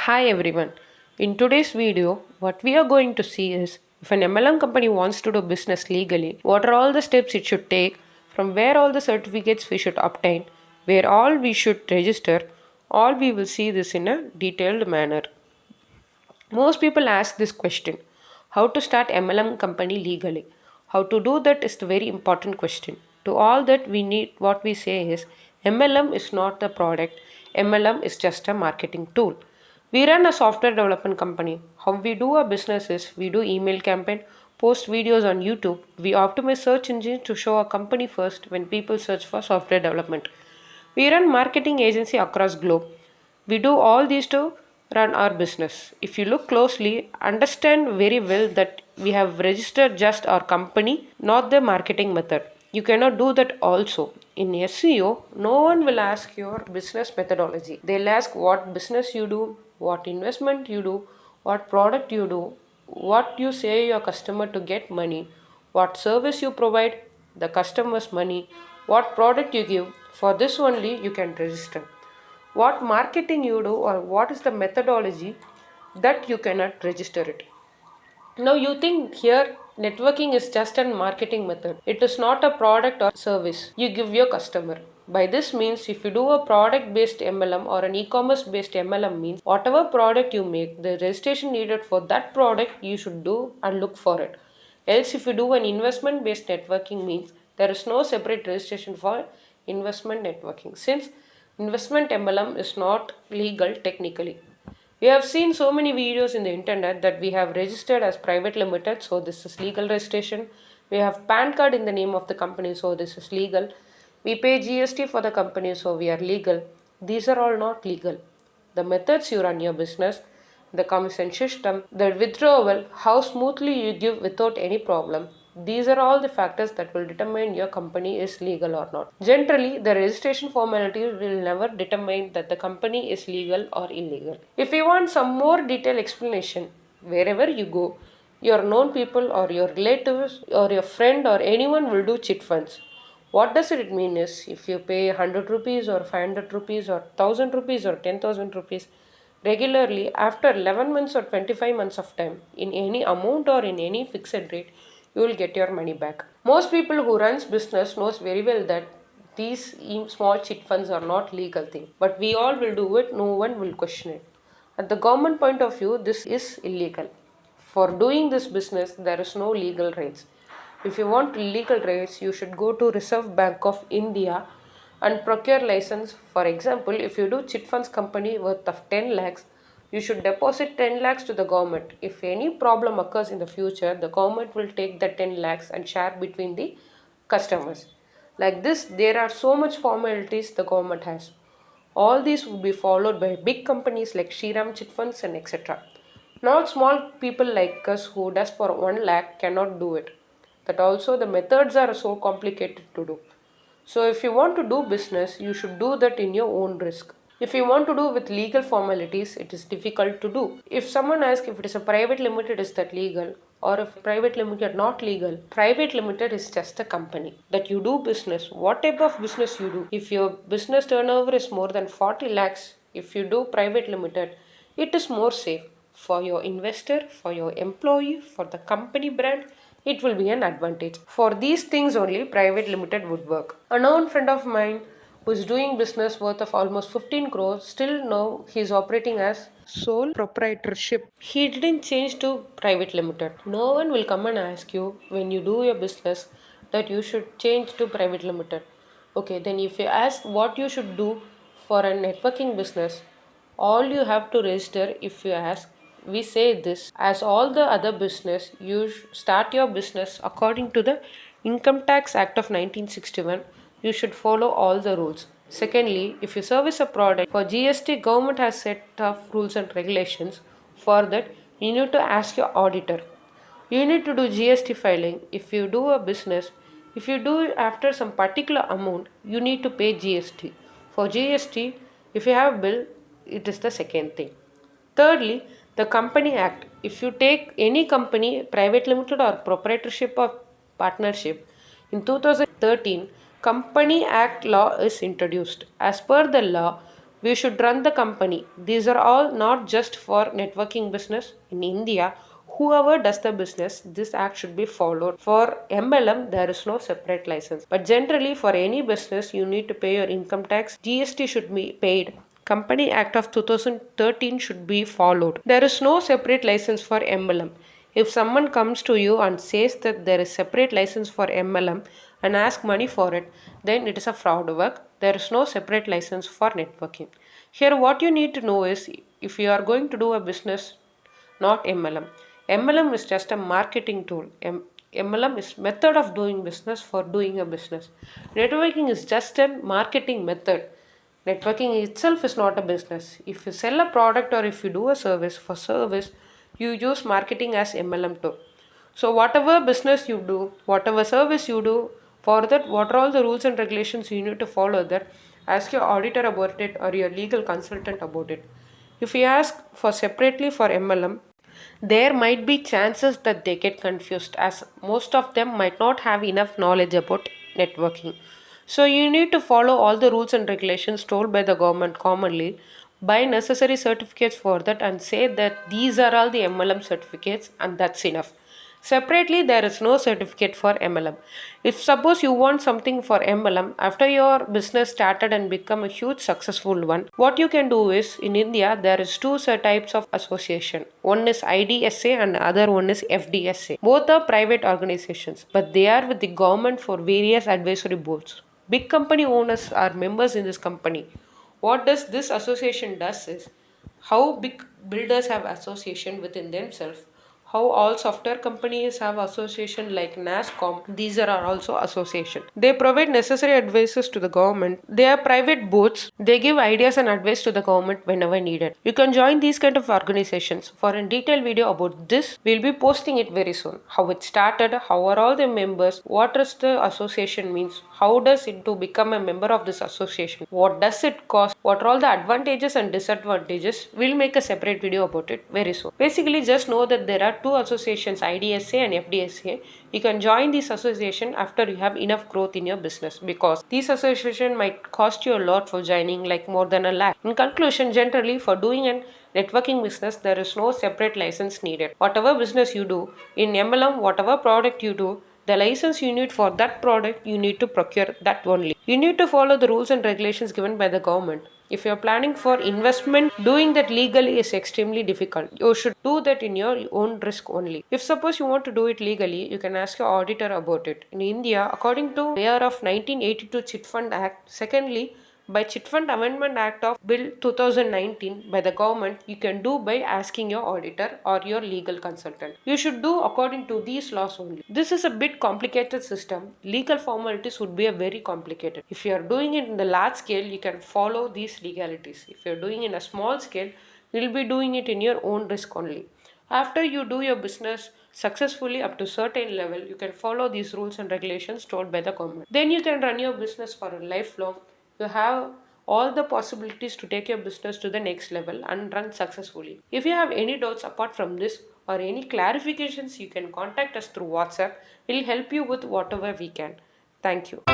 Hi everyone. In today's video, what we are going to see is if an MLM company wants to do business legally, what are all the steps it should take, from where all the certificates we should obtain, where all we should register, all we will see this in a detailed manner. Most people ask this question: how to start MLM company legally? How to do that is the very important question. To all that we need what we say is MLM is not the product, MLM is just a marketing tool. We run a software development company. How we do our business is we do email campaign, post videos on YouTube, we optimize search engines to show our company first when people search for software development. We run marketing agency across globe. We do all these to run our business. If you look closely, understand very well that we have registered just our company, not the marketing method. You cannot do that also. In SEO, no one will ask your business methodology. They'll ask what business you do, what investment you do, what product you do, what you say your customer to get money, what service you provide the customer's money, what product you give. For this only you can register. What marketing you do or what is the methodology, that you cannot register it. Now you think here networking is just a marketing method. It is not a product or service you give your customer. By this means if you do a product based MLM or an e-commerce based MLM means whatever product you make, the registration needed for that product you should do and look for it. Else if you do an investment based networking means there is no separate registration for investment networking since investment MLM is not legal technically. We have seen so many videos in the internet that we have registered as private limited, so this is legal registration. We have PAN card in the name of the company, so this is legal. We pay GST for the company, so we are legal. These are all not legal. The methods you run your business, the commission system, the withdrawal, how smoothly you give without any problem. These are all the factors that will determine your company is legal or not. Generally, the registration formalities will never determine that the company is legal or illegal. If you want some more detailed explanation, wherever you go, your known people or your relatives or your friend or anyone will do chit funds. What does it mean is if you pay 100 rupees or 500 rupees or 1000 rupees or 10,000 rupees regularly after 11 months or 25 months of time in any amount or in any fixed rate, you will get your money back. Most people who runs business knows very well that these small chit funds are not legal thing, but we all will do it, no one will question it. At the government point of view, this is illegal. For doing this business, there is no legal rights. If you want legal rights, you should go to Reserve Bank of India and procure license. For example, if you do chit funds company worth of 10 lakhs, you should deposit 10 lakhs to the government. If any problem occurs in the future, the government will take the 10 lakhs and share between the customers. Like this, there are so much formalities the government has. All these would be followed by big companies like Shriram Chit Funds and etc. Not small people like us who does for 1 lakh cannot do it. That also the methods are so complicated to do. So if you want to do business, you should do that in your own risk. If you want to do with legal formalities, it is difficult to do. If someone asks if it is a private limited, is that legal? Or if private limited not legal, private limited is just a company that you do business. What type of business you do? If your business turnover is more than 40 lakhs, if you do private limited, it is more safe for your investor, for your employee, for the company brand. It will be an advantage. For these things only, private limited would work. A known friend of mine who is doing business worth of almost 15 crores, still now he is operating as sole proprietorship. He didn't change to private limited. No one will come and ask you when you do your business that you should change to private limited. Okay, then if you ask what you should do for a networking business, all you have to register. If you ask, we say this as all the other business, you start your business according to the Income Tax Act of 1961. You should follow all the rules. Secondly, if you service a product for GST, government has set of rules and regulations. For that, you need to ask your auditor. You need to do GST filing. If you do a business, if you do it after some particular amount, you need to pay GST. For GST, if you have bill, it is the second thing. Thirdly, the Company Act. If you take any company, private limited or proprietorship or partnership, in 2013, Company Act law is introduced. As per the law, we should run the company. These are all not just for networking business. In India, whoever does the business, this act should be followed. For MLM, there is no separate license. But generally, for any business, you need to pay your income tax. GST should be paid. Company Act of 2013 should be followed. There is no separate license for MLM. If someone comes to you and says that there is separate license for MLM and ask money for it, then it is a fraud work. There is no separate license for networking. Here what you need to know is if you are going to do a business, not MLM. MLM is just a marketing tool. MLM is method of doing business for doing a business. Networking is just a marketing method. Networking itself is not a business. If you sell a product or if you do a service, for service, you use marketing as MLM tool. So, whatever business you do, whatever service you do, for that, what are all the rules and regulations you need to follow that? Ask your auditor about it or your legal consultant about it. If you ask for separately for MLM, there might be chances that they get confused as most of them might not have enough knowledge about networking. So you need to follow all the rules and regulations told by the government commonly, buy necessary certificates for that and say that these are all the MLM certificates and that's enough. Separately, there is no certificate for MLM. If suppose you want something for MLM after your business started and become a huge successful one, what you can do is in India there is two types of association. One is IDSA and other one is FDSA. Both are private organizations, but they are with the government for various advisory boards. Big company owners are members in this company. What does this association does is how big builders have association within themselves, how all software companies have association like NASCOM. These are also association. They provide necessary advices to the government. They are private boards. They give ideas and advice to the government whenever needed. You can join these kind of organizations. For a detailed video about this, we'll be posting it very soon. How it started, how are all the members, what does the association means, how does it to become a member of this association, what does it cost, what are all the advantages and disadvantages. We'll make a separate video about it very soon. Basically, just know that there are two associations, IDSA and FDSA. You can join this association after you have enough growth in your business because these association might cost you a lot for joining, like more than a lakh. In conclusion, generally for doing an networking business, there is no separate license needed. Whatever business you do in MLM, whatever product you do, the license you need for that product, you need to procure that only. You need to follow the rules and regulations given by the government. If you're planning for investment, doing that legally is extremely difficult. You should do that in your own risk only. If suppose you want to do it legally, you can ask your auditor about it. In India, according to year of 1982 Chit Fund Act, secondly, by Chit Fund Amendment Act of Bill 2019 by the government, you can do by asking your auditor or your legal consultant. You should do according to these laws only. This is a bit complicated system. Legal formalities would be a very complicated. If you are doing it in the large scale, you can follow these legalities. If you are doing it in a small scale, you will be doing it in your own risk only. After you do your business successfully up to certain level, you can follow these rules and regulations told by the government. Then you can run your business for a lifelong. You have all the possibilities to take your business to the next level and run successfully. If you have any doubts apart from this or any clarifications, you can contact us through WhatsApp. We'll help you with whatever we can. Thank you.